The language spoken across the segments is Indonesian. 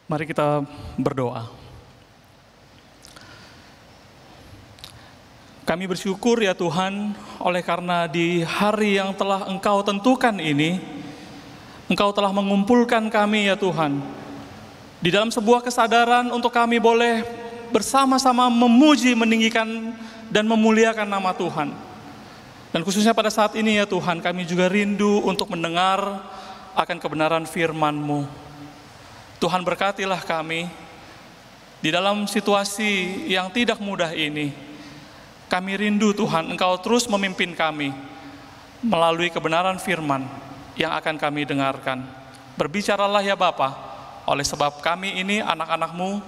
Mari kita berdoa. Kami bersyukur ya Tuhan, oleh karena di hari yang telah Engkau tentukan ini, Engkau telah mengumpulkan kami ya Tuhan, di dalam sebuah kesadaran untuk kami boleh bersama-sama memuji, meninggikan, dan memuliakan nama Tuhan. Dan khususnya pada saat ini ya Tuhan, kami juga rindu untuk mendengar akan kebenaran firman-Mu. Tuhan berkatilah kami di dalam situasi yang tidak mudah ini. Kami rindu Tuhan, Engkau terus memimpin kami melalui kebenaran firman yang akan kami dengarkan. Berbicaralah ya Bapa, oleh sebab kami ini anak-anak-Mu,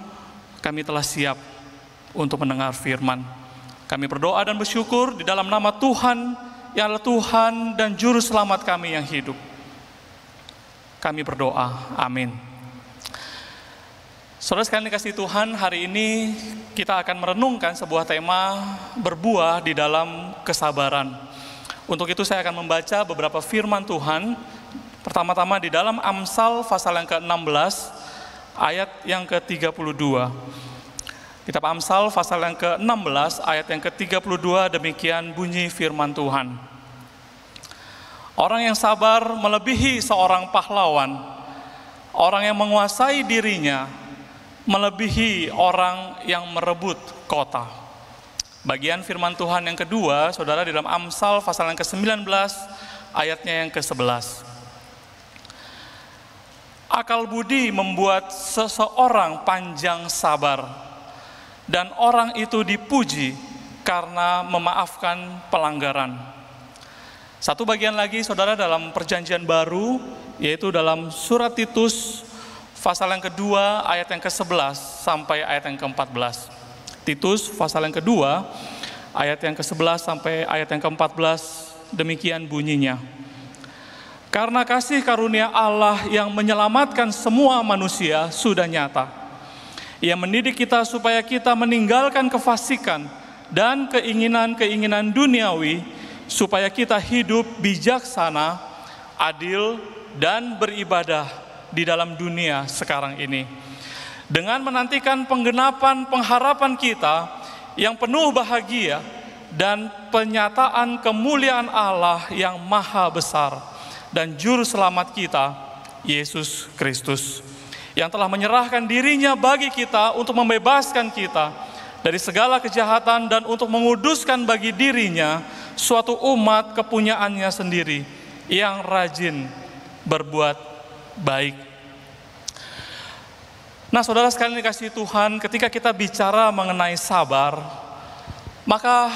kami telah siap untuk mendengar firman. Kami berdoa dan bersyukur di dalam nama Tuhan yang adalah Tuhan dan Juru Selamat kami yang hidup. Kami berdoa, amin. Saudara sekalian dikasihi Tuhan, hari ini kita akan merenungkan sebuah tema berbuah di dalam kesabaran. Untuk itu saya akan membaca beberapa firman Tuhan. Pertama-tama di dalam Amsal pasal yang ke-16 ayat yang ke-32. Kitab Amsal pasal yang ke-16 ayat yang ke-32, demikian bunyi firman Tuhan. Orang yang sabar melebihi seorang pahlawan. Orang yang menguasai dirinya melebihi orang yang merebut kota. Bagian firman Tuhan yang kedua, saudara, di dalam Amsal pasal yang ke-19 ayatnya yang ke-11. Akal budi membuat seseorang panjang sabar, dan orang itu dipuji karena memaafkan pelanggaran. Satu bagian lagi, saudara, dalam perjanjian baru, yaitu dalam surat Titus pasal yang kedua ayat yang ke-11 sampai ayat yang ke-14. Titus pasal yang kedua ayat yang ke-11 sampai ayat yang ke-14, demikian bunyinya. Karena kasih karunia Allah yang menyelamatkan semua manusia sudah nyata. Ia mendidik kita supaya kita meninggalkan kefasikan dan keinginan-keinginan duniawi, supaya kita hidup bijaksana, adil, dan beribadah di dalam dunia sekarang ini, dengan menantikan penggenapan pengharapan kita yang penuh bahagia dan penyataan kemuliaan Allah yang maha besar dan juru selamat kita, Yesus Kristus, yang telah menyerahkan dirinya bagi kita untuk membebaskan kita dari segala kejahatan dan untuk menguduskan bagi dirinya suatu umat kepunyaannya sendiri yang rajin berbuat baik. Nah, saudara sekalian dikasihi Tuhan, ketika kita bicara mengenai sabar, maka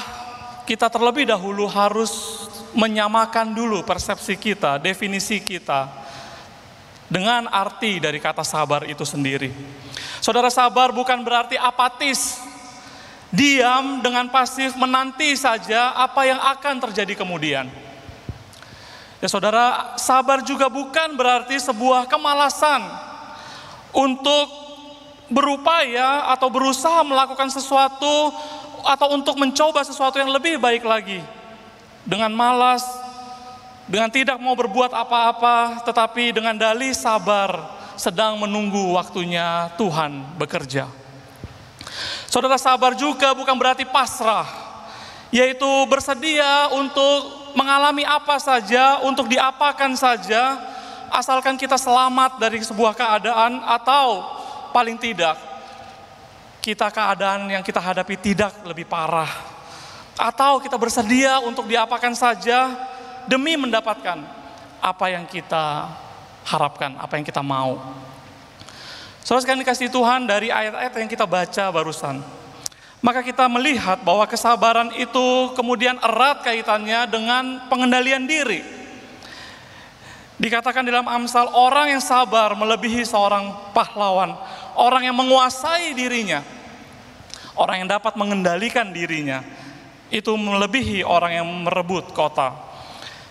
kita terlebih dahulu harus menyamakan dulu persepsi kita, definisi kita dengan arti dari kata sabar itu sendiri. Saudara, sabar bukan berarti apatis, diam dengan pasif menanti saja apa yang akan terjadi kemudian. Ya saudara, sabar juga bukan berarti sebuah kemalasan untuk berupaya atau berusaha melakukan sesuatu atau untuk mencoba sesuatu yang lebih baik lagi. Dengan malas, dengan tidak mau berbuat apa-apa, tetapi dengan dalih sabar sedang menunggu waktunya Tuhan bekerja. Saudara, sabar juga bukan berarti pasrah, yaitu bersedia untuk mengalami apa saja, untuk diapakan saja, asalkan kita selamat dari sebuah keadaan, atau paling tidak kita keadaan yang kita hadapi tidak lebih parah, atau kita bersedia untuk diapakan saja demi mendapatkan apa yang kita harapkan, apa yang kita mau. Saudara sekalian dikasihi Tuhan, dari ayat-ayat yang kita baca barusan, maka kita melihat bahwa kesabaran itu kemudian erat kaitannya dengan pengendalian diri. Dikatakan dalam Amsal, orang yang sabar melebihi seorang pahlawan, orang yang menguasai dirinya, orang yang dapat mengendalikan dirinya, itu melebihi orang yang merebut kota.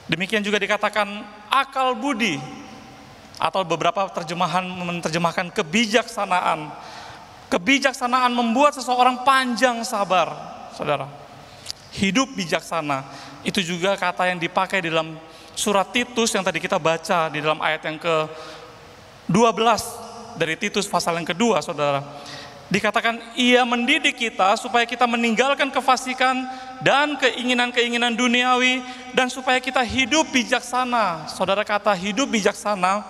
Demikian juga dikatakan akal budi, atau beberapa terjemahan menerjemahkan kebijaksanaan. Kebijaksanaan membuat seseorang panjang sabar, saudara. Hidup bijaksana, itu juga kata yang dipakai di dalam surat Titus yang tadi kita baca di dalam ayat yang ke-12 dari Titus pasal yang kedua, saudara. Dikatakan ia mendidik kita supaya kita meninggalkan kefasikan dan keinginan-keinginan duniawi dan supaya kita hidup bijaksana. Saudara, kata hidup bijaksana,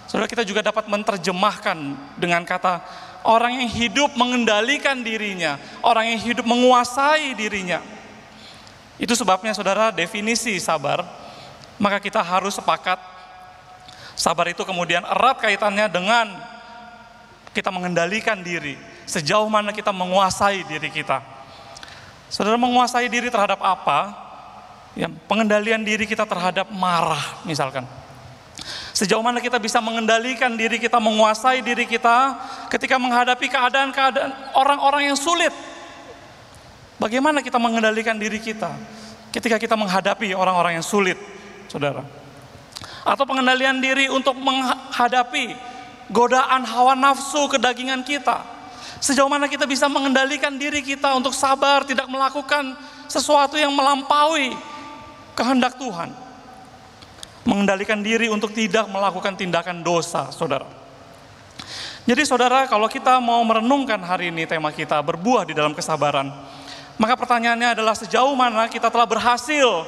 saudara, kita juga dapat menerjemahkan dengan kata orang yang hidup mengendalikan dirinya, orang yang hidup menguasai dirinya. Itu sebabnya, saudara, definisi sabar, maka kita harus sepakat sabar itu kemudian erat kaitannya dengan kita mengendalikan diri. Sejauh mana kita menguasai diri kita. Saudara, menguasai diri terhadap apa? Ya, pengendalian diri kita terhadap marah misalkan. Sejauh mana kita bisa mengendalikan diri kita, menguasai diri kita ketika menghadapi keadaan-keadaan orang-orang yang sulit. Bagaimana kita mengendalikan diri kita ketika kita menghadapi orang-orang yang sulit, saudara? Atau pengendalian diri untuk menghadapi godaan hawa nafsu kedagingan kita. Sejauh mana kita bisa mengendalikan diri kita untuk sabar, tidak melakukan sesuatu yang melampaui kehendak Tuhan. Mengendalikan diri untuk tidak melakukan tindakan dosa, saudara. Jadi saudara, kalau kita mau merenungkan hari ini tema kita berbuah di dalam kesabaran, maka pertanyaannya adalah sejauh mana kita telah berhasil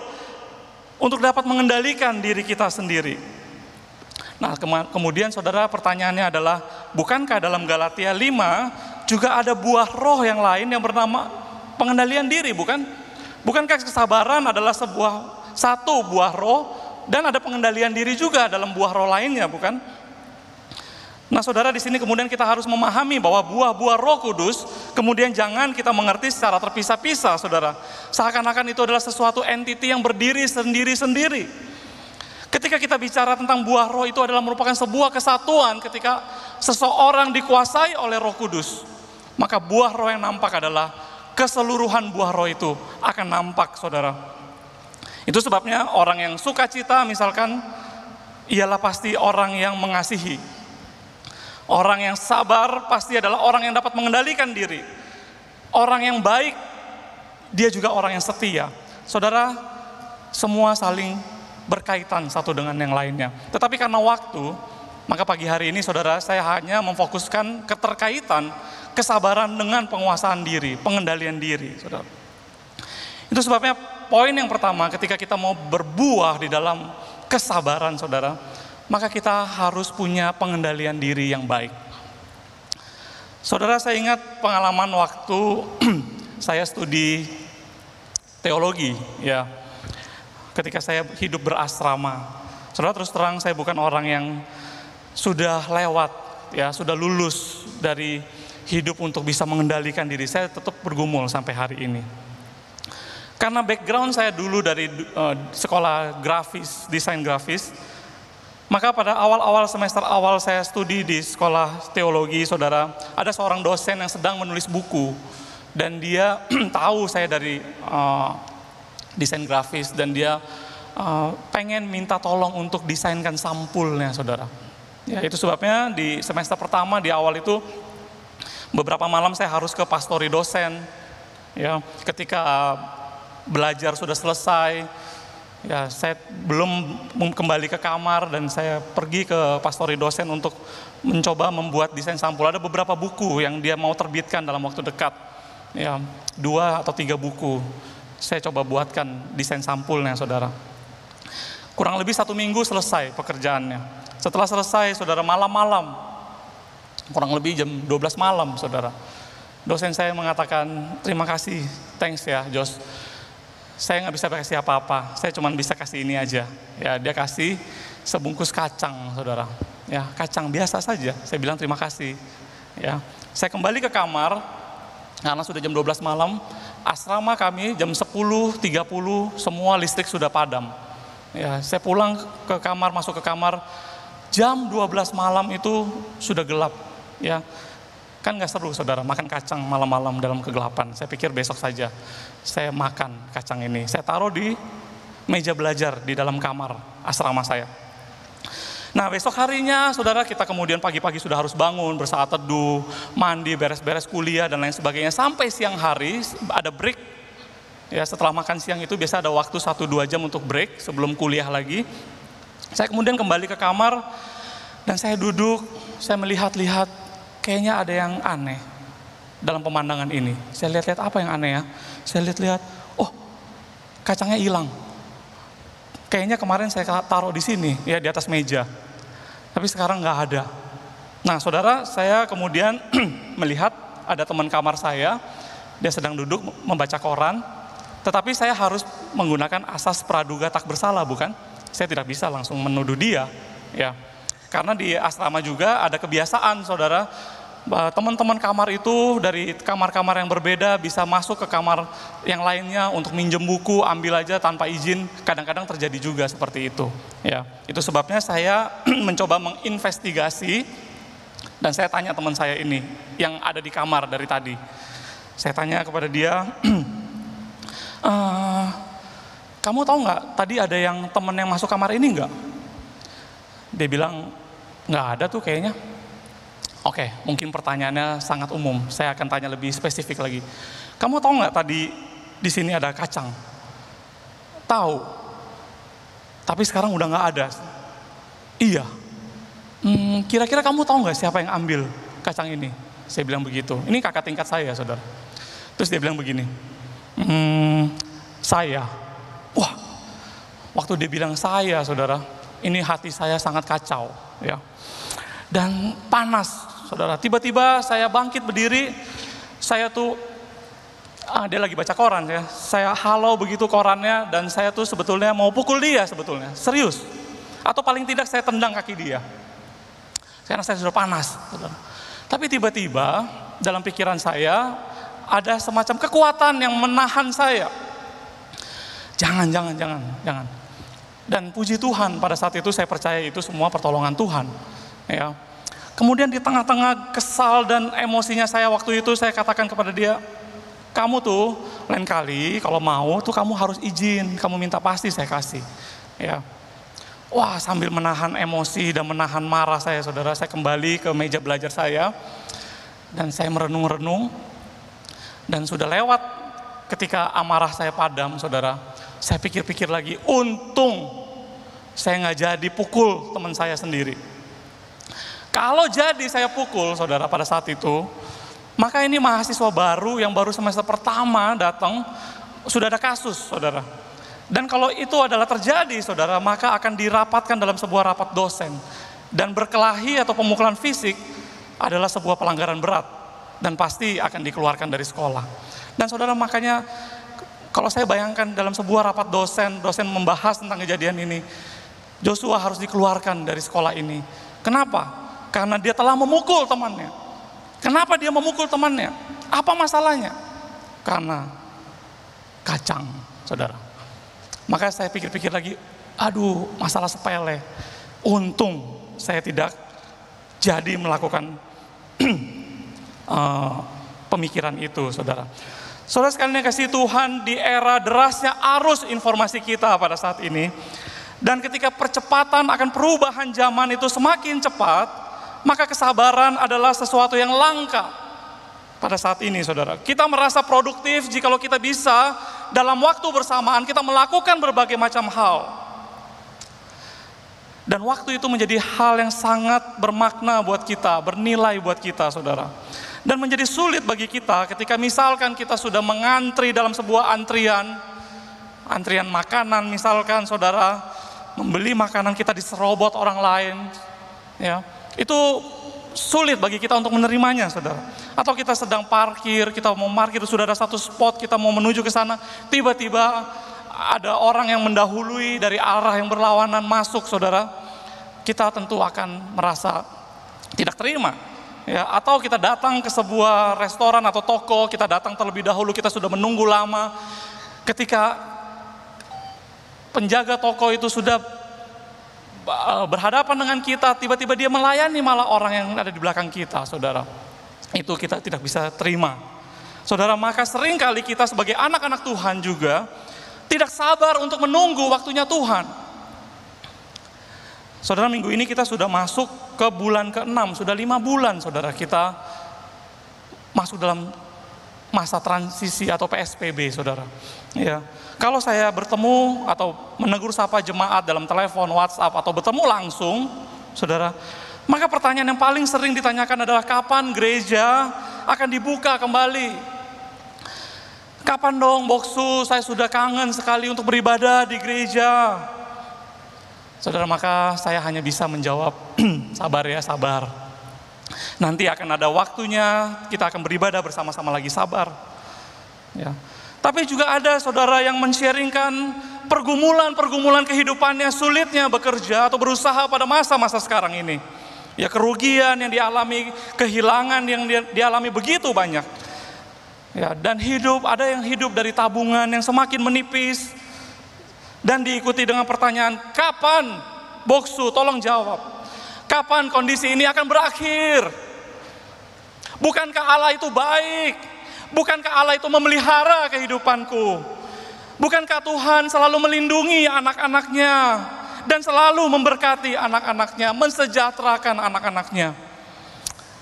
untuk dapat mengendalikan diri kita sendiri. Nah, kemudian saudara, pertanyaannya adalah, bukankah dalam Galatia 5 juga ada buah roh yang lain yang bernama pengendalian diri, bukan? Bukankah kesabaran adalah satu buah roh dan ada pengendalian diri juga dalam buah roh lainnya, bukan? Nah, saudara, di sini kemudian kita harus memahami bahwa buah-buah Roh Kudus kemudian jangan kita mengerti secara terpisah-pisah, saudara. Seakan-akan itu adalah sesuatu entiti yang berdiri sendiri-sendiri. Ketika kita bicara tentang buah roh, itu adalah merupakan sebuah kesatuan ketika seseorang dikuasai oleh Roh Kudus. Maka buah roh yang nampak adalah keseluruhan buah roh itu akan nampak, saudara. Itu sebabnya orang yang sukacita misalkan, ialah pasti orang yang mengasihi. Orang yang sabar pasti adalah orang yang dapat mengendalikan diri. Orang yang baik, dia juga orang yang setia. Saudara, semua saling berkaitan satu dengan yang lainnya. Tetapi karena waktu, maka pagi hari ini, saudara, saya hanya memfokuskan keterkaitan kesabaran dengan penguasaan diri, pengendalian diri, saudara. Itu sebabnya poin yang pertama, ketika kita mau berbuah di dalam kesabaran, saudara, maka kita harus punya pengendalian diri yang baik. Saudara, saya ingat pengalaman waktu saya studi teologi, ya. Ketika saya hidup berasrama, saudara, terus terang saya bukan orang yang sudah lewat, ya, sudah lulus dari hidup untuk bisa mengendalikan diri. Saya tetap bergumul sampai hari ini. Karena background saya dulu dari sekolah grafis, desain grafis, maka pada awal-awal semester awal saya studi di sekolah teologi, saudara, ada seorang dosen yang sedang menulis buku, dan dia tahu saya dari desain grafis, dan dia pengen minta tolong untuk desainkan sampulnya, saudara. Ya, itu sebabnya di semester pertama di awal itu beberapa malam saya harus ke pastori dosen. Ya, ketika belajar sudah selesai, ya, saya belum kembali ke kamar dan saya pergi ke pastori dosen untuk mencoba membuat desain sampul. Ada beberapa buku yang dia mau terbitkan dalam waktu dekat, ya, 2 atau 3 buku. Saya coba buatkan desain sampulnya, saudara. Kurang lebih 1 minggu selesai pekerjaannya. Setelah selesai, saudara, malam-malam, kurang lebih jam 12 malam, saudara, dosen saya mengatakan, terima kasih, thanks ya Jos, saya nggak bisa kasih apa-apa, saya cuma bisa kasih ini aja. Ya, dia kasih sebungkus kacang, saudara. Ya, kacang biasa saja. Saya bilang terima kasih. Ya, saya kembali ke kamar karena sudah jam 12 malam. Asrama kami jam 10.30 semua listrik sudah padam. Ya, saya pulang ke kamar, masuk ke kamar jam 12 malam itu sudah gelap. Ya, kan nggak seru, saudara, makan kacang malam-malam dalam kegelapan. Saya pikir besok saja saya makan kacang ini. Saya taruh di meja belajar di dalam kamar asrama saya. Nah, besok harinya, saudara, kita kemudian pagi-pagi sudah harus bangun, bersaat teduh, mandi, beres-beres kuliah, dan lain sebagainya. Sampai siang hari, ada break. Ya, setelah makan siang itu biasa ada waktu 1-2 jam untuk break sebelum kuliah lagi. Saya kemudian kembali ke kamar, Dan saya duduk, saya melihat-lihat, kayaknya ada yang aneh dalam pemandangan ini. Saya lihat-lihat apa yang aneh ya. Saya lihat-lihat, oh kacangnya hilang. Kayaknya kemarin saya taruh di sini, ya di atas meja. Tapi sekarang nggak ada. Nah saudara, saya kemudian melihat ada teman kamar saya, dia sedang duduk membaca koran. Tetapi saya harus menggunakan asas praduga tak bersalah, bukan? Saya tidak bisa langsung menuduh dia, ya. Karena di asrama juga ada kebiasaan, saudara, teman-teman kamar itu dari kamar-kamar yang berbeda bisa masuk ke kamar yang lainnya untuk minjem buku, ambil aja tanpa izin. Kadang-kadang terjadi juga seperti itu, ya. Itu sebabnya saya mencoba menginvestigasi dan saya tanya teman saya ini yang ada di kamar dari tadi. Saya tanya kepada dia, kamu tahu nggak tadi ada yang teman yang masuk kamar ini nggak? Dia bilang nggak ada tuh kayaknya. Oke, mungkin pertanyaannya sangat umum. Saya akan tanya lebih spesifik lagi. Kamu tahu nggak tadi di sini ada kacang? Tahu. Tapi sekarang udah nggak ada. Iya. Kira-kira kamu tahu nggak siapa yang ambil kacang ini? Saya bilang begitu. Ini kakak tingkat saya, saudara. Terus dia bilang begini. Saya. Wah, waktu dia bilang saya, saudara, ini hati saya sangat kacau, ya. Dan panas, saudara. Tiba-tiba saya bangkit berdiri, saya tuh, dia lagi baca koran ya. Saya halau begitu korannya dan saya tuh sebetulnya mau pukul dia sebetulnya, serius. Atau paling tidak saya tendang kaki dia. Karena saya sudah panas, saudara. Tapi tiba-tiba dalam pikiran saya ada semacam kekuatan yang menahan saya. Jangan. Dan puji Tuhan pada saat itu saya percaya itu semua pertolongan Tuhan. Ya. Kemudian di tengah-tengah kesal dan emosinya saya waktu itu saya katakan kepada dia, kamu tuh lain kali kalau mau tuh kamu harus izin, kamu minta pasti saya kasih. Ya. Wah, sambil menahan emosi dan menahan marah saya, saudara, saya kembali ke meja belajar saya dan saya merenung-renung dan sudah lewat ketika amarah saya padam, saudara. Saya pikir-pikir lagi, untung saya nggak jadi pukul teman saya sendiri. Kalau jadi saya pukul, saudara, pada saat itu, maka ini mahasiswa baru yang baru semester pertama datang, sudah ada kasus, saudara. Dan kalau itu adalah terjadi, saudara, maka akan dirapatkan dalam sebuah rapat dosen. Dan berkelahi atau pemukulan fisik adalah sebuah pelanggaran berat. Dan pasti akan dikeluarkan dari sekolah. Dan saudara, makanya kalau saya bayangkan dalam sebuah rapat dosen membahas tentang kejadian ini, Joshua harus dikeluarkan dari sekolah ini. Kenapa? Karena dia telah memukul temannya. Kenapa dia memukul temannya? Apa masalahnya? Karena kacang, saudara. Maka saya pikir-pikir lagi, aduh masalah sepele. Untung saya tidak jadi melakukan pemikiran itu, saudara. Saudara sekalian yang kasih Tuhan, di era derasnya arus informasi kita pada saat ini, dan ketika percepatan akan perubahan zaman itu semakin cepat, maka kesabaran adalah sesuatu yang langka pada saat ini, saudara. Kita merasa produktif jikalau kita bisa dalam waktu bersamaan kita melakukan berbagai macam hal. Dan waktu itu menjadi hal yang sangat bermakna buat kita, bernilai buat kita, saudara. Dan menjadi sulit bagi kita ketika misalkan kita sudah mengantri dalam sebuah antrian makanan, misalkan saudara, membeli makanan kita diserobot orang lain, ya. Itu sulit bagi kita untuk menerimanya, saudara. Atau kita sedang parkir, kita mau parkir, sudah ada satu spot, kita mau menuju ke sana, tiba-tiba ada orang yang mendahului dari arah yang berlawanan masuk, saudara. Kita tentu akan merasa tidak terima. Ya, atau kita datang ke sebuah restoran atau toko, kita datang terlebih dahulu, kita sudah menunggu lama. Ketika penjaga toko itu sudah berhadapan dengan kita, tiba-tiba dia melayani malah orang yang ada di belakang kita, saudara. Itu kita tidak bisa terima, saudara. Maka seringkali kita sebagai anak-anak Tuhan juga tidak sabar untuk menunggu waktunya Tuhan. Saudara, minggu ini kita sudah masuk ke bulan ke-6, sudah 5 bulan, saudara, kita masuk dalam masa transisi atau PSBB, saudara. Ya, kalau saya bertemu atau menegur sapa jemaat dalam telepon, WhatsApp, atau bertemu langsung, saudara, Maka pertanyaan yang paling sering ditanyakan adalah kapan gereja akan dibuka kembali? Kapan dong Boksu, saya sudah kangen sekali untuk beribadah di gereja. Saudara, maka saya hanya bisa menjawab, sabar ya, sabar. Nanti akan ada waktunya, kita akan beribadah bersama-sama lagi, sabar. Ya. Tapi juga ada saudara yang men-sharingkan pergumulan-pergumulan kehidupannya, sulitnya bekerja atau berusaha pada masa-masa sekarang ini. Ya, kerugian yang dialami, kehilangan yang dialami begitu banyak. Ya, dan ada yang hidup dari tabungan yang semakin menipis dan diikuti dengan pertanyaan, kapan Boksu, tolong jawab, kapan kondisi ini akan berakhir? Bukankah Allah itu baik? Bukankah Allah itu memelihara kehidupanku? Bukankah Tuhan selalu melindungi anak-anaknya dan selalu memberkati anak-anaknya, mensejahterakan anak-anaknya?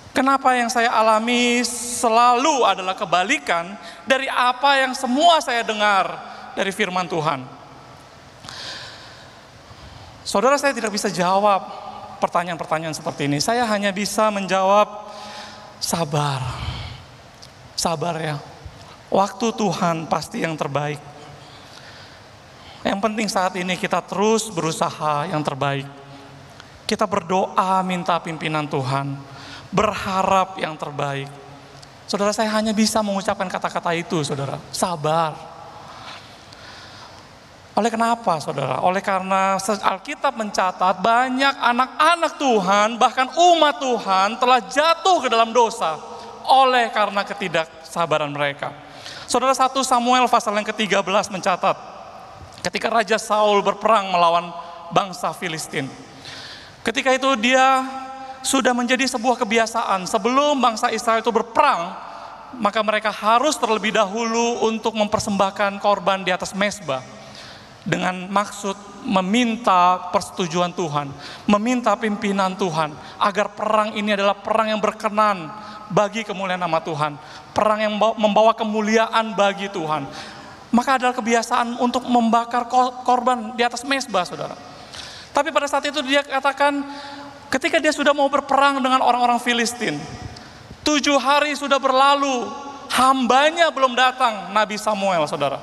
Kenapa yang saya alami selalu adalah kebalikan dari apa yang semua saya dengar dari firman Tuhan? Saudara, saya tidak bisa jawab pertanyaan-pertanyaan seperti ini. Saya hanya bisa menjawab, sabar. Sabar ya. Waktu Tuhan pasti yang terbaik. Yang penting saat ini kita terus berusaha yang terbaik. Kita berdoa minta pimpinan Tuhan, berharap yang terbaik. Saudara, saya hanya bisa mengucapkan kata-kata itu, saudara. Sabar. Oleh kenapa, saudara? Oleh karena Alkitab mencatat banyak anak-anak Tuhan, bahkan umat Tuhan telah jatuh ke dalam dosa oleh karena ketidaksabaran mereka. Saudara, 1 Samuel pasal yang ke-13 mencatat, ketika Raja Saul berperang melawan bangsa Filistin. Ketika itu dia sudah menjadi sebuah kebiasaan, sebelum bangsa Israel itu berperang, maka mereka harus terlebih dahulu untuk mempersembahkan korban di atas mezbah, dengan maksud meminta persetujuan Tuhan, meminta pimpinan Tuhan, agar perang ini adalah perang yang berkenan bagi kemuliaan nama Tuhan, perang yang membawa kemuliaan bagi Tuhan. Maka adalah kebiasaan untuk membakar korban di atas mezbah, saudara. Tapi pada saat itu dia katakan, ketika dia sudah mau berperang dengan orang-orang Filistin, 7 hari sudah berlalu, hambanya belum datang, Nabi Samuel, saudara.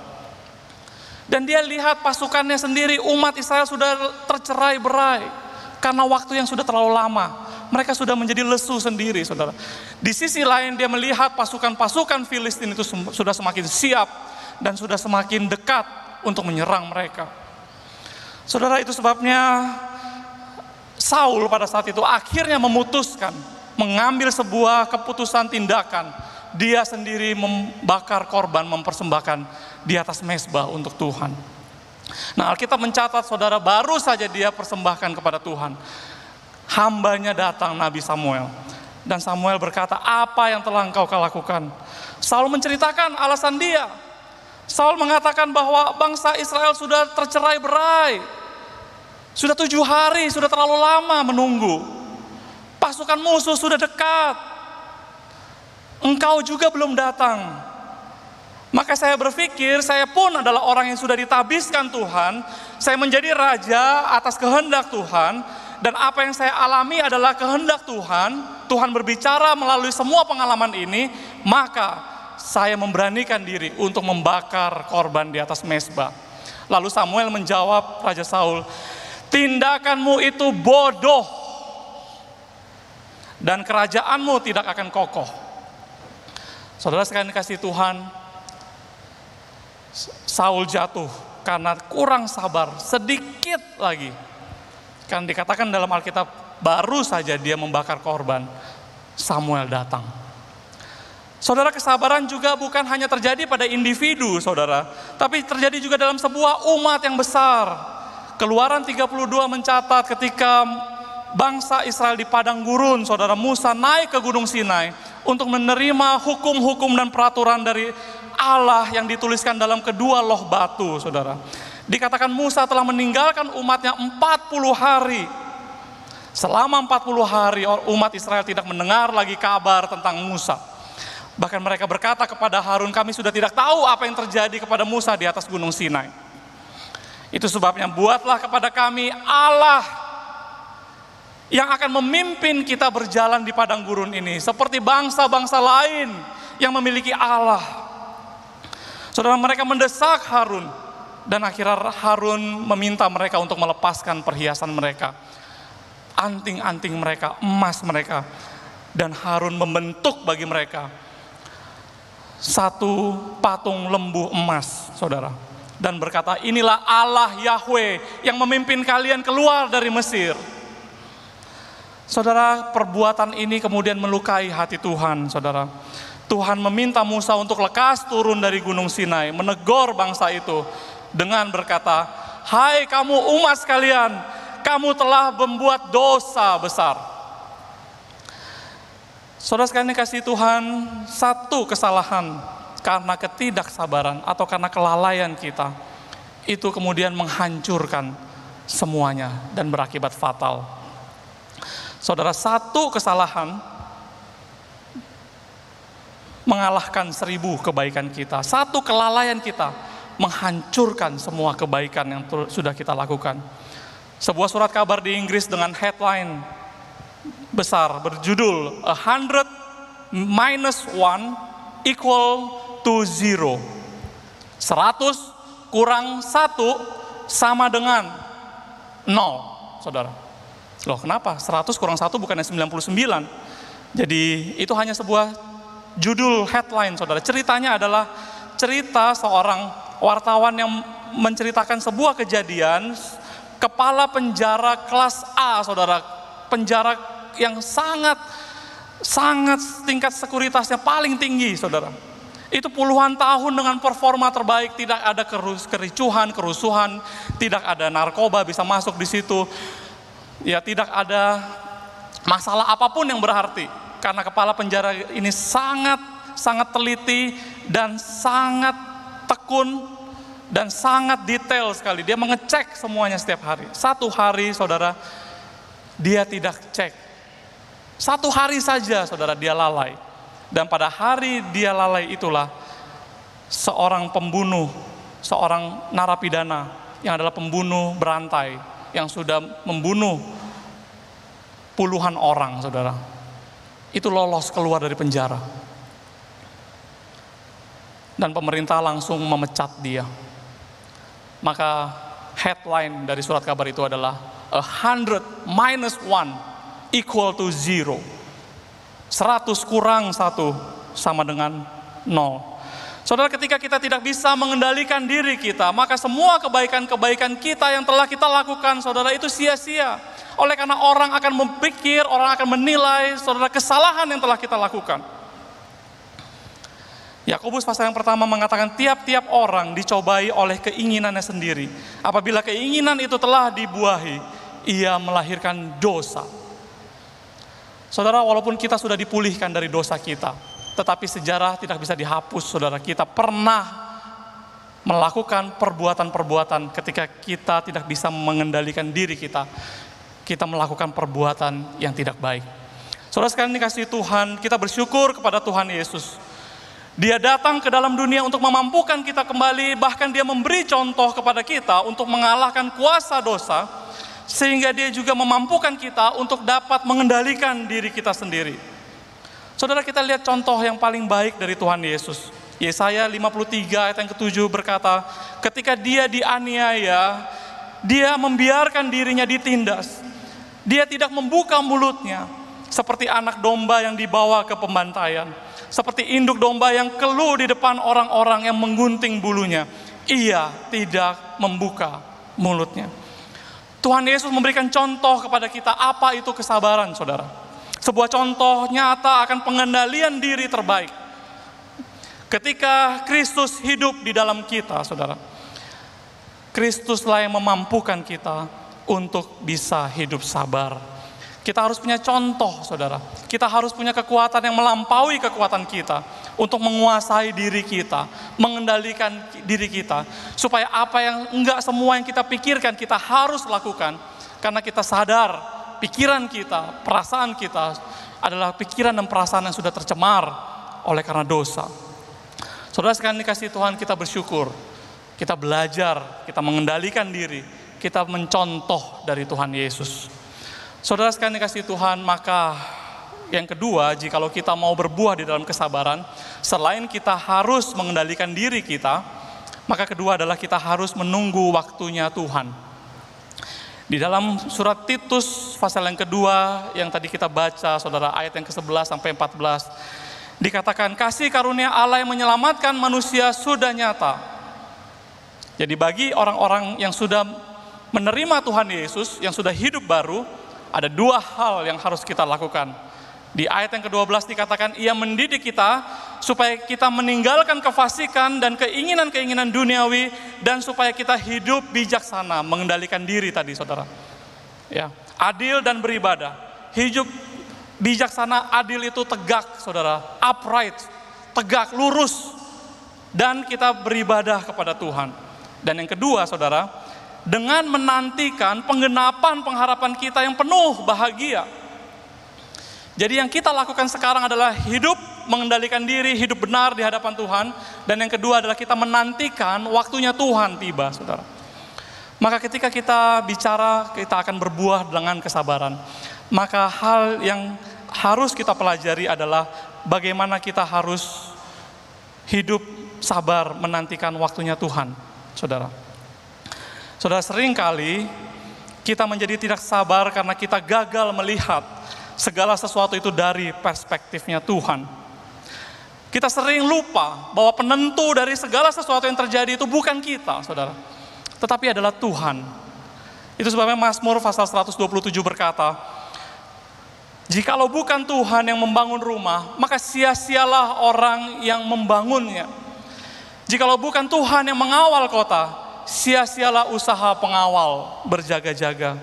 Dan dia lihat pasukannya sendiri, umat Israel sudah tercerai-berai karena waktu yang sudah terlalu lama. Mereka sudah menjadi lesu sendiri, saudara. Di sisi lain dia melihat pasukan-pasukan Filistin itu sudah semakin siap dan sudah semakin dekat untuk menyerang mereka. Saudara, itu sebabnya Saul pada saat itu akhirnya memutuskan mengambil sebuah keputusan tindakan. Dia sendiri membakar korban, mempersembahkan di atas mezbah untuk Tuhan. Nah, Alkitab mencatat, saudara, baru saja dia persembahkan kepada Tuhan, hambanya datang Nabi Samuel. Dan Samuel berkata, apa yang telah engkau lakukan? Saul menceritakan alasan dia. Saul mengatakan bahwa bangsa Israel sudah tercerai-berai. Sudah 7 hari, sudah terlalu lama menunggu. Pasukan musuh sudah dekat. Engkau juga belum datang. Maka saya berpikir, saya pun adalah orang yang sudah ditabiskan Tuhan. Saya menjadi raja atas kehendak Tuhan. Dan apa yang saya alami adalah kehendak Tuhan. Tuhan berbicara melalui semua pengalaman ini. Maka saya memberanikan diri untuk membakar korban di atas mezbah. Lalu Samuel menjawab Raja Saul, tindakanmu itu bodoh dan kerajaanmu tidak akan kokoh. Saudara sekalian kasih Tuhan, Saul jatuh karena kurang sabar sedikit lagi. Kan dikatakan dalam Alkitab, baru saja dia membakar korban, Samuel datang. Saudara, kesabaran juga bukan hanya terjadi pada individu, saudara, tapi terjadi juga dalam sebuah umat yang besar. Keluaran 32 mencatat ketika bangsa Israel di padang gurun, saudara, Musa naik ke Gunung Sinai untuk menerima hukum-hukum dan peraturan dari Allah yang dituliskan dalam kedua loh batu, saudara. Dikatakan Musa telah meninggalkan umatnya 40 hari. Selama 40 hari umat Israel tidak mendengar lagi kabar tentang Musa. Bahkan mereka berkata kepada Harun, kami sudah tidak tahu apa yang terjadi kepada Musa di atas Gunung Sinai. Itu sebabnya buatlah kepada kami Allah yang akan memimpin kita berjalan di padang gurun ini, seperti bangsa-bangsa lain yang memiliki Allah. Saudara, mereka mendesak Harun, dan akhirnya Harun meminta mereka untuk melepaskan perhiasan mereka, anting-anting mereka, emas mereka, dan Harun membentuk bagi mereka satu patung lembu emas, saudara, dan berkata, inilah Allah Yahweh yang memimpin kalian keluar dari Mesir. Saudara, perbuatan ini kemudian melukai hati Tuhan, saudara. Tuhan meminta Musa untuk lekas turun dari Gunung Sinai, menegur bangsa itu dengan berkata, hai kamu umat sekalian, kamu telah membuat dosa besar. Saudara sekalian kasih Tuhan, satu kesalahan karena ketidaksabaran atau karena kelalaian kita, itu kemudian menghancurkan semuanya dan berakibat fatal. Saudara, satu kesalahan mengalahkan 1000 kebaikan kita. Satu kelalaian kita menghancurkan semua kebaikan yang sudah kita lakukan. Sebuah surat kabar di Inggris dengan headline besar berjudul 100 minus 1 equal to 0. 100 kurang 1 sama dengan 0, saudara. Loh, kenapa? 100 kurang 1 bukannya 99? Jadi itu hanya sebuah judul headline, saudara. Ceritanya adalah cerita seorang wartawan yang menceritakan sebuah kejadian kepala penjara kelas A, saudara. Penjara yang sangat tingkat sekuritasnya paling tinggi, saudara. Itu puluhan tahun dengan performa terbaik, tidak ada kericuhan, kerusuhan, tidak ada narkoba bisa masuk di situ. Ya, tidak ada masalah apapun yang berarti, karena kepala penjara ini sangat teliti dan sangat tekun dan sangat detail sekali. Dia mengecek semuanya setiap hari. Satu hari, saudara, dia tidak cek. Satu hari saja, saudara, dia lalai. Dan pada hari dia lalai itulah seorang pembunuh, seorang narapidana yang adalah pembunuh berantai, yang sudah membunuh puluhan orang, saudara, itu lolos keluar dari penjara. Dan pemerintah langsung memecat dia. Maka headline dari surat kabar itu adalah 100 minus 1 equal to 0. 100 kurang 1 sama dengan 0. Saudara, ketika kita tidak bisa mengendalikan diri kita, maka semua kebaikan-kebaikan kita yang telah kita lakukan, saudara, itu sia-sia. Oleh karena orang akan berpikir, orang akan menilai, saudara, kesalahan yang telah kita lakukan. Yakobus pasal yang pertama mengatakan tiap-tiap orang dicobai oleh keinginannya sendiri. Apabila keinginan itu telah dibuahi, ia melahirkan dosa. Saudara, walaupun kita sudah dipulihkan dari dosa kita, tetapi sejarah tidak bisa dihapus, saudara. Kita pernah melakukan perbuatan-perbuatan ketika kita tidak bisa mengendalikan diri kita. Kita melakukan perbuatan yang tidak baik. Saudara sekalian dikasihi Tuhan, kita bersyukur kepada Tuhan Yesus. Dia datang ke dalam dunia untuk memampukan kita kembali, bahkan dia memberi contoh kepada kita untuk mengalahkan kuasa dosa, sehingga dia juga memampukan kita untuk dapat mengendalikan diri kita sendiri. Saudara, kita lihat contoh yang paling baik dari Tuhan Yesus. Yesaya 53 ayat yang ke-7 berkata, ketika dia dianiaya, dia membiarkan dirinya ditindas. Dia tidak membuka mulutnya, seperti anak domba yang dibawa ke pembantaian, seperti induk domba yang keluh di depan orang-orang yang menggunting bulunya. Ia tidak membuka mulutnya. Tuhan Yesus memberikan contoh kepada kita apa itu kesabaran, saudara. Sebuah contoh nyata akan pengendalian diri terbaik. Ketika Kristus hidup di dalam kita, saudara, Kristuslah yang memampukan kita untuk bisa hidup sabar. Kita harus punya contoh, saudara. Kita harus punya kekuatan yang melampaui kekuatan kita untuk menguasai diri kita, mengendalikan diri kita, supaya apa yang enggak semua yang kita pikirkan kita harus lakukan, karena kita sadar pikiran kita, perasaan kita adalah pikiran dan perasaan yang sudah tercemar oleh karena dosa. Saudara sekalian dikasihi Tuhan, kita bersyukur, kita belajar, kita mengendalikan diri, kita mencontoh dari Tuhan Yesus. Saudara sekalian dikasihi Tuhan, maka yang kedua, jikalau kita mau berbuah di dalam kesabaran, selain kita harus mengendalikan diri kita, maka kedua adalah kita harus menunggu waktunya Tuhan. Di dalam surat Titus pasal yang kedua yang tadi kita baca, saudara, ayat yang ke-11 sampai 14, dikatakan kasih karunia Allah yang menyelamatkan manusia sudah nyata. Jadi bagi orang-orang yang sudah menerima Tuhan Yesus, yang sudah hidup baru, ada dua hal yang harus kita lakukan. Di ayat yang ke-12 dikatakan, ia mendidik kita supaya kita meninggalkan kefasikan dan keinginan-keinginan duniawi, dan supaya kita hidup bijaksana, mengendalikan diri tadi, saudara. Ya, adil dan beribadah. Hidup bijaksana, adil itu tegak, saudara, upright, tegak, lurus, dan kita beribadah kepada Tuhan. Dan yang kedua, saudara, dengan menantikan penggenapan pengharapan kita yang penuh bahagia. Jadi yang kita lakukan sekarang adalah hidup mengendalikan diri, hidup benar di hadapan Tuhan. Dan yang kedua adalah kita menantikan waktunya Tuhan tiba, saudara. Maka ketika kita bicara, kita akan berbuah dengan kesabaran. Maka hal yang harus kita pelajari adalah bagaimana kita harus hidup sabar menantikan waktunya Tuhan, saudara. Saudara, seringkali kita menjadi tidak sabar karena kita gagal melihat segala sesuatu itu dari perspektifnya Tuhan. Kita sering lupa bahwa penentu dari segala sesuatu yang terjadi itu bukan kita, saudara, tetapi adalah Tuhan. Itu sebabnya Mazmur pasal 127 berkata, jikalau bukan Tuhan yang membangun rumah, maka sia-sialah orang yang membangunnya. Jikalau bukan Tuhan yang mengawal kota, sia-sialah usaha pengawal berjaga-jaga.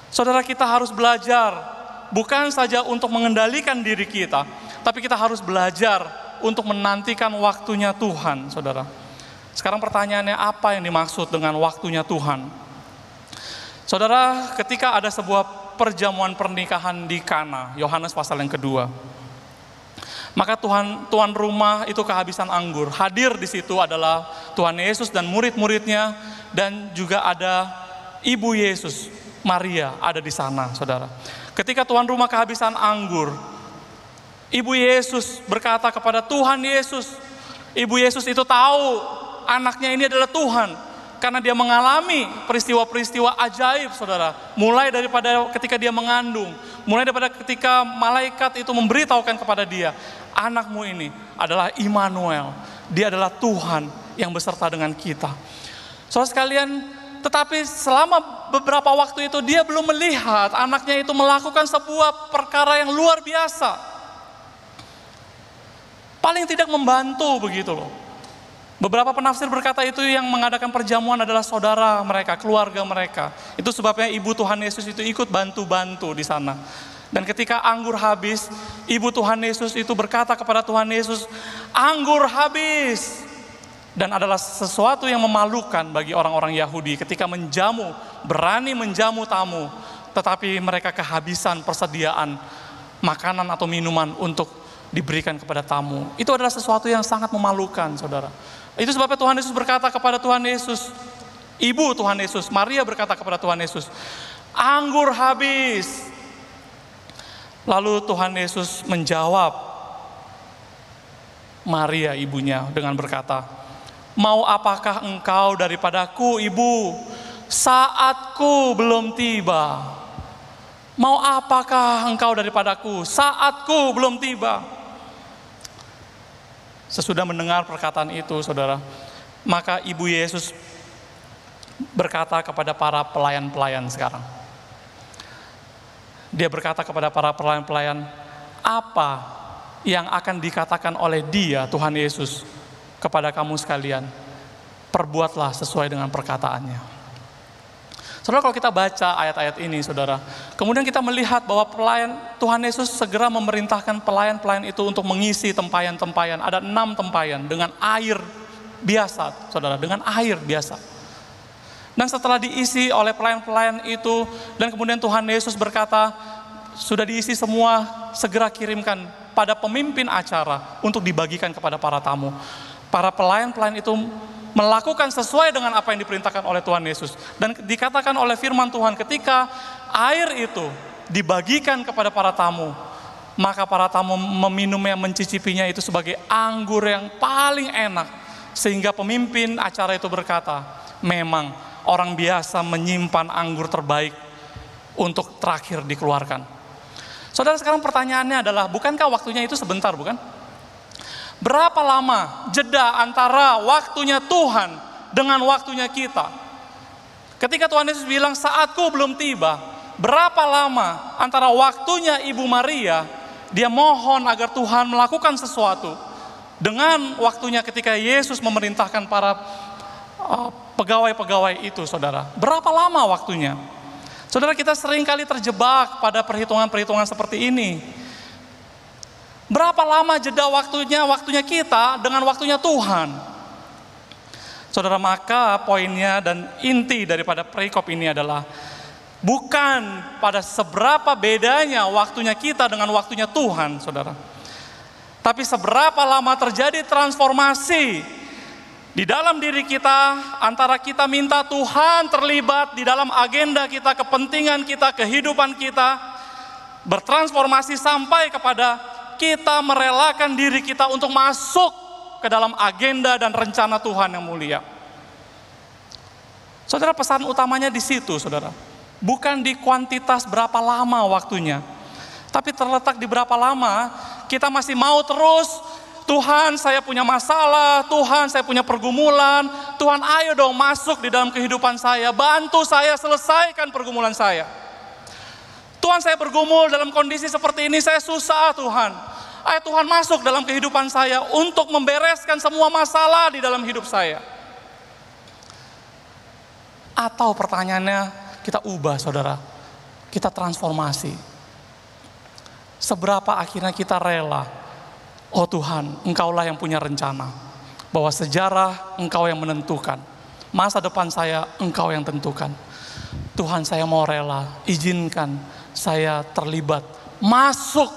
Saudara, kita harus belajar bukan saja untuk mengendalikan diri kita, tapi kita harus belajar untuk menantikan waktunya Tuhan, saudara. Sekarang pertanyaannya, apa yang dimaksud dengan waktunya Tuhan? Saudara, ketika ada sebuah perjamuan pernikahan di Kana, Yohanes pasal yang kedua, maka tuan rumah itu kehabisan anggur. Hadir di situ adalah Tuhan Yesus dan murid-muridnya, dan juga ada ibu Yesus, Maria, ada di sana, saudara. Ketika tuan rumah kehabisan anggur, ibu Yesus berkata kepada Tuhan Yesus. Ibu Yesus itu tahu anaknya ini adalah Tuhan, karena dia mengalami peristiwa-peristiwa ajaib, saudara. Mulai daripada ketika dia mengandung, mulai daripada ketika malaikat itu memberitahukan kepada dia, anakmu ini adalah Immanuel, dia adalah Tuhan yang beserta dengan kita. Saudara sekalian, tetapi selama beberapa waktu itu dia belum melihat anaknya itu melakukan sebuah perkara yang luar biasa. Paling tidak membantu begitu loh. Beberapa penafsir berkata itu yang mengadakan perjamuan adalah saudara mereka, keluarga mereka. Itu sebabnya ibu Tuhan Yesus itu ikut bantu-bantu di sana. Dan ketika anggur habis, ibu Tuhan Yesus itu berkata kepada Tuhan Yesus, anggur habis. Dan adalah sesuatu yang memalukan bagi orang-orang Yahudi ketika berani menjamu tamu, tetapi mereka kehabisan persediaan makanan atau minuman untuk diberikan kepada tamu. Itu adalah sesuatu yang sangat memalukan, saudara. Itu sebabnya Tuhan Yesus berkata kepada Tuhan Yesus, ibu Tuhan Yesus, Maria berkata kepada Tuhan Yesus, anggur habis. Lalu Tuhan Yesus menjawab Maria ibunya dengan berkata, mau apakah engkau daripadaku, ibu? Saatku belum tiba. Mau apakah engkau daripadaku? Saatku belum tiba. Sesudah mendengar perkataan itu, saudara, maka ibu Yesus berkata kepada para pelayan-pelayan sekarang. Dia berkata kepada para pelayan-pelayan, apa yang akan dikatakan oleh dia, Tuhan Yesus, kepada kamu sekalian, perbuatlah sesuai dengan perkataannya. Saudara, kalau kita baca ayat-ayat ini, saudara, kemudian kita melihat bahwa Tuhan Yesus segera memerintahkan pelayan-pelayan itu untuk mengisi tempayan-tempayan. Ada 6 tempayan dengan air biasa, saudara, dengan air biasa. Dan setelah diisi oleh pelayan-pelayan itu, dan kemudian Tuhan Yesus berkata, sudah diisi semua, segera kirimkan pada pemimpin acara untuk dibagikan kepada para tamu. Para pelayan-pelayan itu melakukan sesuai dengan apa yang diperintahkan oleh Tuhan Yesus. Dan dikatakan oleh firman Tuhan, ketika air itu dibagikan kepada para tamu. Maka para tamu meminumnya, mencicipinya itu sebagai anggur yang paling enak. Sehingga pemimpin acara itu berkata, memang orang biasa menyimpan anggur terbaik untuk terakhir dikeluarkan. Saudara, sekarang pertanyaannya adalah, bukankah waktunya itu sebentar, bukan? Berapa lama jeda antara waktunya Tuhan dengan waktunya kita? Ketika Tuhan Yesus bilang, saatku belum tiba, berapa lama antara waktunya Ibu Maria, dia mohon agar Tuhan melakukan sesuatu, dengan waktunya ketika Yesus memerintahkan para pegawai-pegawai itu, saudara. Berapa lama waktunya? Saudara, kita sering kali terjebak pada perhitungan-perhitungan seperti ini. Berapa lama jeda waktunya kita dengan waktunya Tuhan? Saudara, maka poinnya dan inti daripada perikop ini adalah bukan pada seberapa bedanya waktunya kita dengan waktunya Tuhan, saudara. Tapi seberapa lama terjadi transformasi di dalam diri kita, antara kita minta Tuhan terlibat di dalam agenda kita, kepentingan kita, kehidupan kita, bertransformasi sampai kepada kita merelakan diri kita untuk masuk ke dalam agenda dan rencana Tuhan yang mulia. Saudara, pesan utamanya di situ, saudara. Bukan di kuantitas berapa lama waktunya, tapi terletak di berapa lama kita masih mau terus, Tuhan saya punya masalah, Tuhan saya punya pergumulan, Tuhan ayo dong masuk di dalam kehidupan saya, bantu saya selesaikan pergumulan saya. Tuhan saya bergumul dalam kondisi seperti ini, saya susah Tuhan. Ayo Tuhan masuk dalam kehidupan saya untuk membereskan semua masalah di dalam hidup saya. Atau pertanyaannya kita ubah, saudara. Kita transformasi. Seberapa akhirnya kita rela, oh Tuhan, Engkaulah yang punya rencana. Bahwa sejarah Engkau yang menentukan. Masa depan saya Engkau yang tentukan. Tuhan, saya mau rela, izinkan saya terlibat, masuk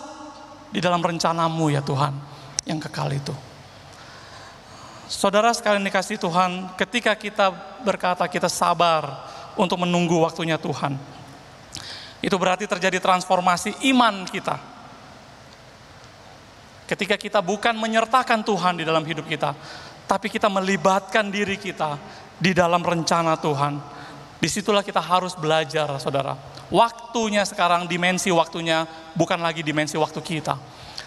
di dalam rencanamu ya Tuhan, yang kekal itu. Saudara sekalian dikasih Tuhan, ketika kita berkata kita sabar untuk menunggu waktunya Tuhan, itu berarti terjadi transformasi iman kita. Ketika kita bukan menyertakan Tuhan di dalam hidup kita, tapi kita melibatkan diri kita di dalam rencana Tuhan. Disitulah kita harus belajar, saudara. Waktunya sekarang, dimensi waktunya bukan lagi dimensi waktu kita,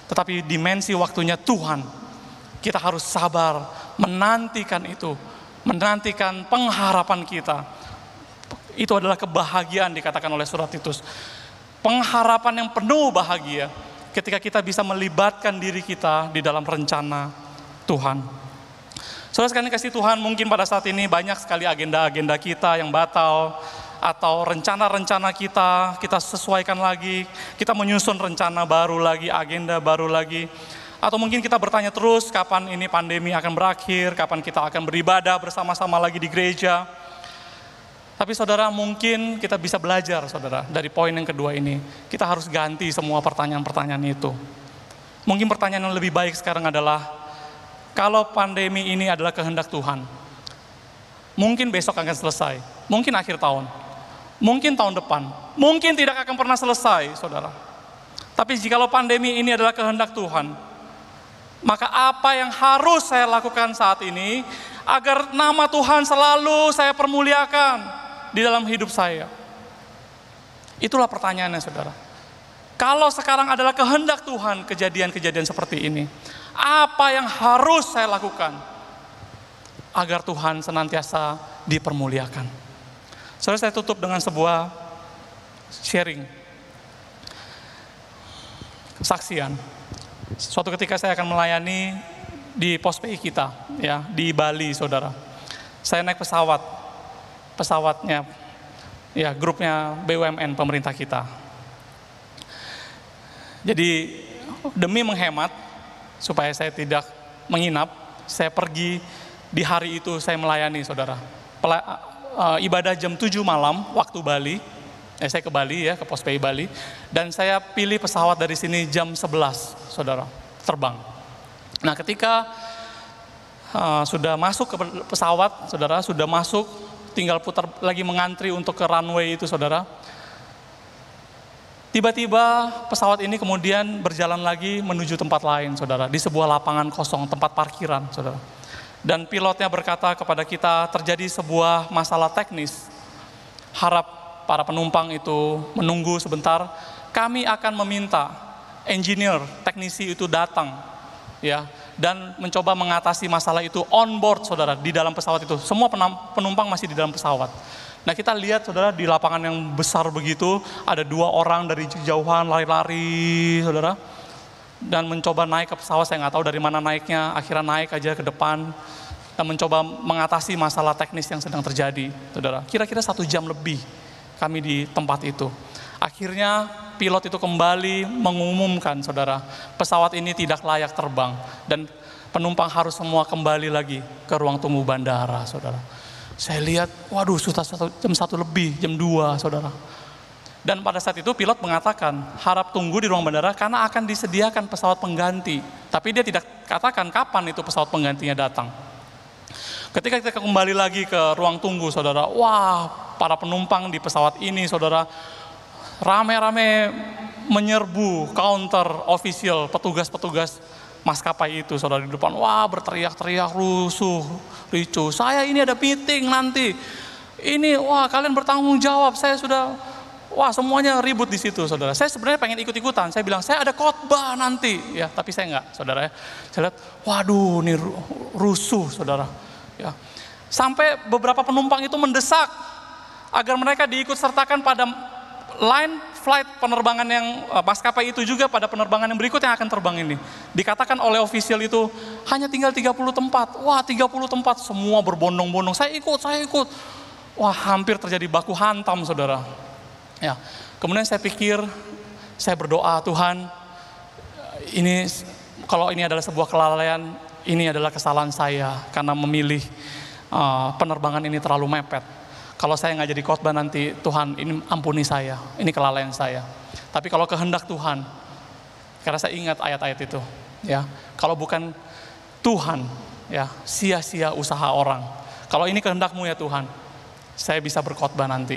tetapi dimensi waktunya Tuhan. Kita harus sabar menantikan itu, menantikan pengharapan kita. Itu adalah kebahagiaan dikatakan oleh surat Titus. Pengharapan yang penuh bahagia ketika kita bisa melibatkan diri kita di dalam rencana Tuhan. Saudara sekalian kasih Tuhan, mungkin pada saat ini banyak sekali agenda-agenda kita yang batal, atau rencana-rencana kita sesuaikan lagi, kita menyusun rencana baru lagi, agenda baru lagi. Atau mungkin kita bertanya terus, kapan ini pandemi akan berakhir, kapan kita akan beribadah bersama-sama lagi di gereja. Tapi saudara, mungkin kita bisa belajar, saudara, dari poin yang kedua ini. Kita harus ganti semua pertanyaan-pertanyaan itu. Mungkin pertanyaan yang lebih baik sekarang adalah, kalau pandemi ini adalah kehendak Tuhan, mungkin besok akan selesai, mungkin akhir tahun, mungkin tahun depan, mungkin tidak akan pernah selesai, saudara. Tapi jikalau pandemi ini adalah kehendak Tuhan, maka apa yang harus saya lakukan saat ini agar nama Tuhan selalu saya permuliakan di dalam hidup saya? Itulah pertanyaannya, saudara. Kalau sekarang adalah kehendak Tuhan kejadian-kejadian seperti ini, apa yang harus saya lakukan agar Tuhan senantiasa dipermuliakan? Saudara, saya tutup dengan sebuah sharing, kesaksian. Suatu ketika saya akan melayani di pos PI kita, ya, di Bali, saudara. Saya naik pesawatnya, ya, grupnya BUMN pemerintah kita. Jadi demi menghemat, supaya saya tidak menginap, saya pergi di hari itu saya melayani, saudara. Ibadah jam 7 malam waktu Bali. Saya ke Bali, ya, ke pos PI Bali, dan saya pilih pesawat dari sini jam 11, saudara, terbang. Nah, ketika sudah masuk ke pesawat, saudara, sudah masuk, tinggal putar lagi mengantri untuk ke runway itu, saudara. Tiba-tiba pesawat ini kemudian berjalan lagi menuju tempat lain, saudara, di sebuah lapangan kosong, tempat parkiran, saudara. Dan pilotnya berkata kepada kita, terjadi sebuah masalah teknis. Harap para penumpang itu menunggu sebentar. Kami akan meminta engineer, teknisi itu datang, ya, dan mencoba mengatasi masalah itu on board, saudara, di dalam pesawat itu. Semua penumpang masih di dalam pesawat. Nah, kita lihat, saudara, di lapangan yang besar begitu, ada 2 orang dari jauhan lari-lari, saudara, dan mencoba naik ke pesawat. Saya nggak tahu dari mana naiknya, akhirnya naik aja ke depan, dan mencoba mengatasi masalah teknis yang sedang terjadi, saudara. Kira-kira 1 jam lebih kami di tempat itu. Akhirnya pilot itu kembali mengumumkan, saudara, pesawat ini tidak layak terbang, dan penumpang harus semua kembali lagi ke ruang tunggu bandara, saudara. Saya lihat, waduh, sudah jam 1 lebih, jam 2, saudara. Dan pada saat itu pilot mengatakan, harap tunggu di ruang bandara karena akan disediakan pesawat pengganti. Tapi dia tidak katakan kapan itu pesawat penggantinya datang. Ketika kita kembali lagi ke ruang tunggu, saudara, wah, para penumpang di pesawat ini, saudara, rame-rame menyerbu counter official, petugas-petugas maskapai itu, saudara, di depan. Wah, berteriak-teriak, rusuh, ricuh. Saya ini ada meeting nanti. Ini, wah, kalian bertanggung jawab. Saya sudah, wah, semuanya ribut di situ, saudara. Saya sebenarnya pengen ikut-ikutan. Saya bilang, saya ada khotbah nanti, ya, tapi saya enggak, saudara. Saya lihat, waduh, ini rusuh, saudara. Ya. Sampai beberapa penumpang itu mendesak agar mereka diikut sertakan pada line flight penerbangan yang maskapai itu juga pada penerbangan yang berikut yang akan terbang ini. Dikatakan oleh official itu hanya tinggal 30 tempat. Wah, 30 tempat, semua berbondong-bondong. Saya ikut. Wah, hampir terjadi baku hantam, saudara. Ya. Kemudian saya pikir, saya berdoa, Tuhan, ini kalau ini adalah sebuah kelalaian, ini adalah kesalahan saya karena memilih penerbangan ini terlalu mepet. Kalau saya nggak jadi khotbah nanti, Tuhan, ini ampuni saya, ini kelalaian saya. Tapi kalau kehendak Tuhan, karena saya ingat ayat-ayat itu, ya, kalau bukan Tuhan, ya, sia-sia usaha orang. Kalau ini kehendak-Mu ya Tuhan, saya bisa berkhotbah nanti.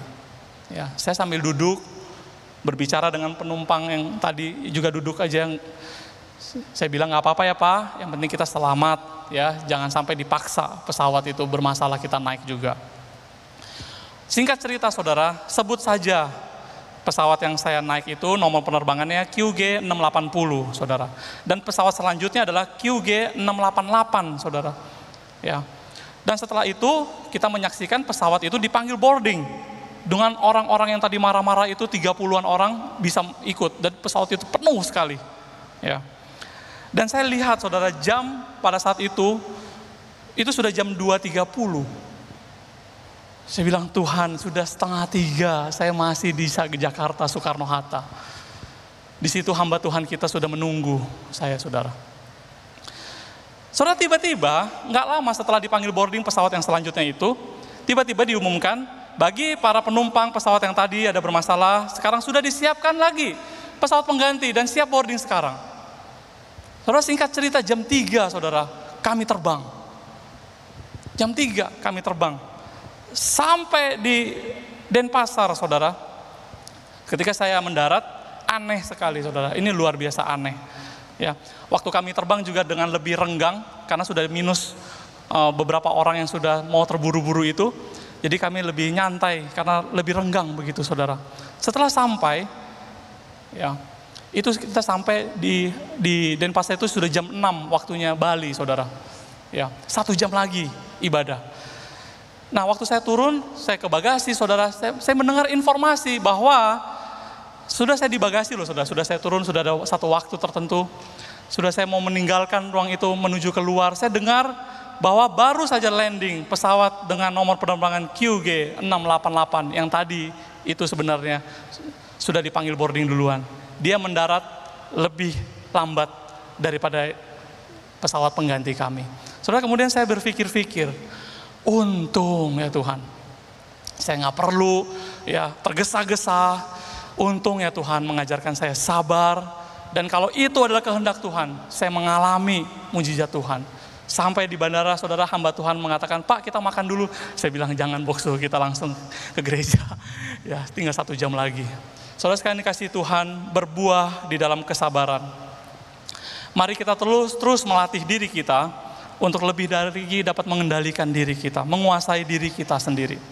Ya, saya sambil duduk, berbicara dengan penumpang yang tadi juga duduk aja. Saya bilang nggak apa-apa ya Pak, yang penting kita selamat, ya, jangan sampai dipaksa pesawat itu bermasalah kita naik juga. Singkat cerita, saudara, sebut saja pesawat yang saya naik itu nomor penerbangannya QG 680, saudara. Dan pesawat selanjutnya adalah QG 688, saudara. Ya. Dan setelah itu kita menyaksikan pesawat itu dipanggil boarding. Dengan orang-orang yang tadi marah-marah itu 30-an orang bisa ikut dan pesawat itu penuh sekali. Ya. Dan saya lihat, saudara, jam pada saat itu sudah jam 2.30. Saya bilang, Tuhan, sudah 2:30, saya masih di Jakarta, Soekarno-Hatta. Di situ hamba Tuhan kita sudah menunggu saya, saudara. Saudara, tiba-tiba, nggak lama setelah dipanggil boarding pesawat yang selanjutnya itu, tiba-tiba diumumkan, bagi para penumpang pesawat yang tadi ada bermasalah, sekarang sudah disiapkan lagi pesawat pengganti dan siap boarding sekarang. Saudara, singkat cerita, jam 3, saudara, kami terbang. Jam 3 kami terbang. Sampai di Denpasar, saudara, ketika saya mendarat, aneh sekali, saudara. Ini luar biasa aneh. Ya, waktu kami terbang juga dengan lebih renggang, karena sudah minus beberapa orang yang sudah mau terburu-buru itu. Jadi kami lebih nyantai, karena lebih renggang begitu, saudara. Setelah sampai, ya, itu kita sampai di Denpasar itu sudah jam 6 waktunya Bali, saudara. Ya, 1 jam lagi ibadah. Nah, waktu saya turun, saya ke bagasi, saudara, saya mendengar informasi bahwa sudah saya di bagasi loh, saudara. Sudah saya turun, sudah ada satu waktu tertentu. Sudah saya mau meninggalkan ruang itu menuju keluar. Saya dengar bahwa baru saja landing pesawat dengan nomor penerbangan QG 688 yang tadi itu sebenarnya sudah dipanggil boarding duluan. Dia mendarat lebih lambat daripada pesawat pengganti kami. Saudara, kemudian saya berpikir-pikir, untung ya Tuhan, saya nggak perlu ya tergesa-gesa. Untung ya Tuhan mengajarkan saya sabar. Dan kalau itu adalah kehendak Tuhan, saya mengalami mujizat Tuhan. Sampai di bandara, saudara, hamba Tuhan mengatakan, Pak, kita makan dulu. Saya bilang, jangan Bokso, kita langsung ke gereja. Ya, tinggal 1 jam lagi. Saudara sekalian dikasihi Tuhan, berbuah di dalam kesabaran. Mari kita terus melatih diri kita untuk lebih dari dapat mengendalikan diri kita, menguasai diri kita sendiri.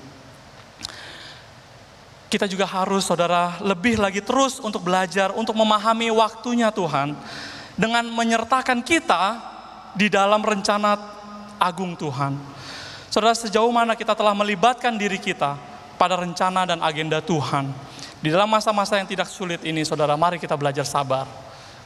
Kita juga harus, saudara, lebih lagi terus untuk belajar, untuk memahami waktunya Tuhan, dengan menyertakan kita di dalam rencana agung Tuhan. Saudara, sejauh mana kita telah melibatkan diri kita pada rencana dan agenda Tuhan. Di dalam masa-masa yang tidak sulit ini, saudara, mari kita belajar sabar.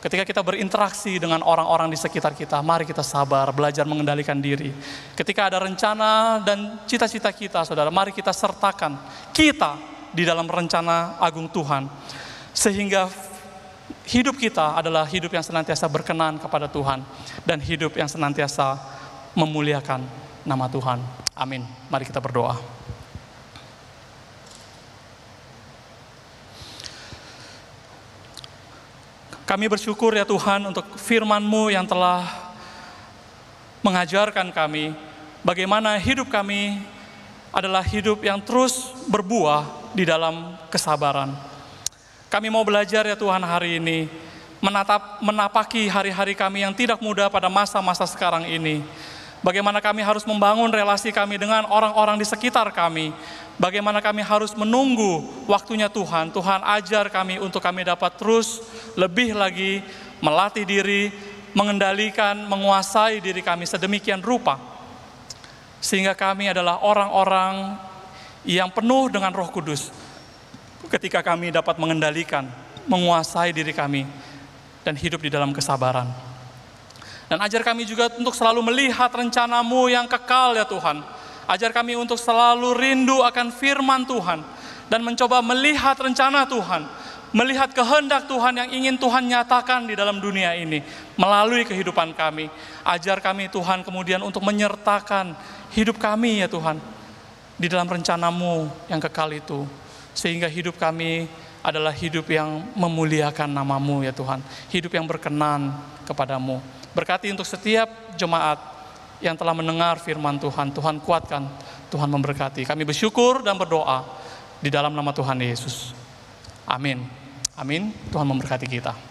Ketika kita berinteraksi dengan orang-orang di sekitar kita, mari kita sabar, belajar mengendalikan diri. Ketika ada rencana dan cita-cita kita, saudara, mari kita sertakan kita di dalam rencana agung Tuhan. Sehingga hidup kita adalah hidup yang senantiasa berkenan kepada Tuhan. Dan hidup yang senantiasa memuliakan nama Tuhan. Amin. Mari kita berdoa. Kami bersyukur ya Tuhan untuk firman-Mu yang telah mengajarkan kami bagaimana hidup kami adalah hidup yang terus berbuah di dalam kesabaran. Kami mau belajar ya Tuhan hari ini, menapaki hari-hari kami yang tidak mudah pada masa-masa sekarang ini. Bagaimana kami harus membangun relasi kami dengan orang-orang di sekitar kami. Bagaimana kami harus menunggu waktunya Tuhan. Tuhan ajar kami untuk kami dapat terus lebih lagi melatih diri, mengendalikan, menguasai diri kami sedemikian rupa. Sehingga kami adalah orang-orang yang penuh dengan Roh Kudus. Ketika kami dapat mengendalikan, menguasai diri kami, dan hidup di dalam kesabaran. Dan ajar kami juga untuk selalu melihat rencana-Mu yang kekal ya Tuhan. Ajar kami untuk selalu rindu akan firman Tuhan. Dan mencoba melihat rencana Tuhan. Melihat kehendak Tuhan yang ingin Tuhan nyatakan di dalam dunia ini. Melalui kehidupan kami. Ajar kami Tuhan kemudian untuk menyertakan hidup kami ya Tuhan. Di dalam rencana-Mu yang kekal itu. Sehingga hidup kami adalah hidup yang memuliakan nama-Mu ya Tuhan. Hidup yang berkenan kepada-Mu. Berkati untuk setiap jemaat yang telah mendengar firman Tuhan. Tuhan kuatkan, Tuhan memberkati. Kami bersyukur dan berdoa di dalam nama Tuhan Yesus. Amin. Amin. Tuhan memberkati kita.